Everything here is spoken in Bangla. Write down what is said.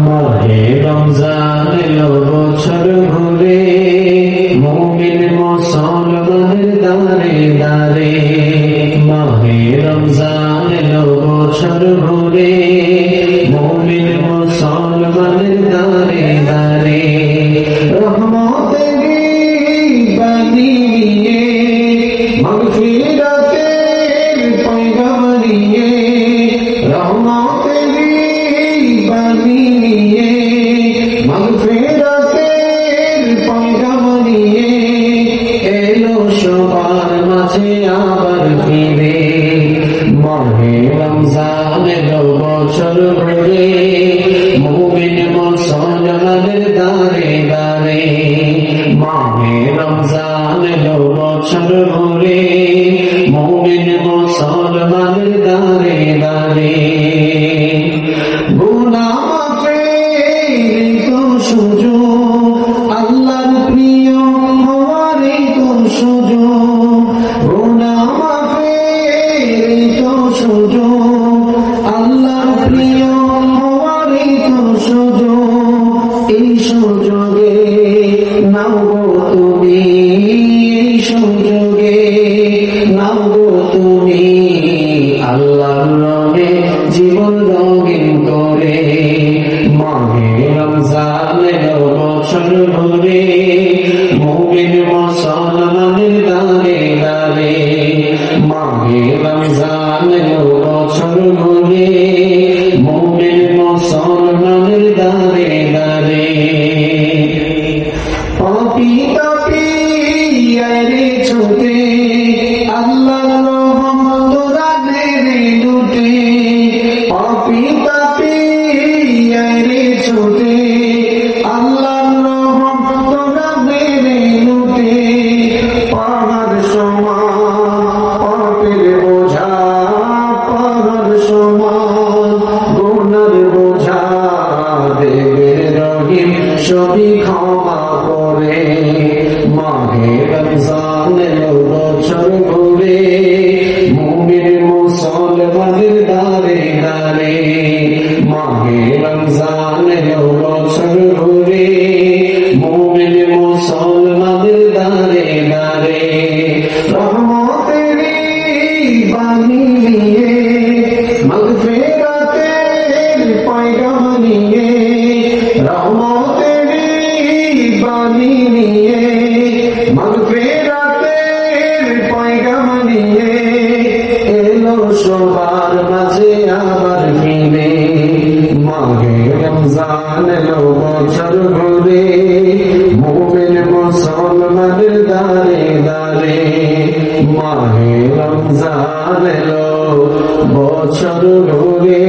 মাহে রমজান এলো বছর ঘুরে, মুমিন মুসলমানের দারে দারে। মাহে রমজান এলো বছর ঘুরে, মুমিন মুসলমানের দারে দারে। রহমতের বাণী নিয়ে, মাগফিরাতের পয়গাম নিয়ে, রহমতের বাণী নিয়ে, মাগফিরাতের পয়গাম নিয়ে এলো সবার মাঝে আবার ফিরে। মাহে রমজান এলো বছর ঘুরে, মুমিন মুসলমানের দারে দারে। মাহে রমজান এলো বছর ঘুরে, মুমিন মুসলমানের দারে দারে। গুনাহ মাফের তো সুযোগ, আল্লাহর প্রিয় হওয়ার তো সুযোগ। গুনাহ মাফের তো সুযোগ, আল্লাহর প্রিয় হওয়ার তো সুযোগ। এই সুযোগে নাও গো তুমি, এই সুযোগে নাও গো তুমি, আল্লাহর রঙে জীবন রঙিন করে। মাহে রমজান এলো বছর ঘুরে, মুমিন মুসলমানের দারে দারে। মাহে রমজান এলো বছর ঘুরে, মুমিন মুসলমানের দারে দারে। পাপী তাপী আইরে ছুটে, আল্লাহর রহম তোরা নেড়ে লুটে। পাপী তাপী আইরে ছুটে, আল্লাহর রহম তোরা নেড়ে লুটে। পাহাড় সমান পাপের বোঝা, পাহাড় সমান গুনার বোঝা, দেবের রহিম সবই ক্ষমা করে। মাহে রমজান এলো বছর ঘুরে, মুমিন মুসলমানের দারে দারে। মাহে রমজান এলো বছর ঘুরে, মুমিন মুসলমানের দারে দারে। রহমতের বাণী নিয়ে, মাগফিরাতের পয়গাম নিয়ে, রহমতের বাণী নিয়ে, মাগফিরাতের পয়গাম নিয়ে এলো সবার মাঝে আবার ফিরে। মাহে রমজান এলো বছর ঘুরে, মুমিন মুসলমানের দারে দারে। মাহে রমজান এলো বছর ঘুরে,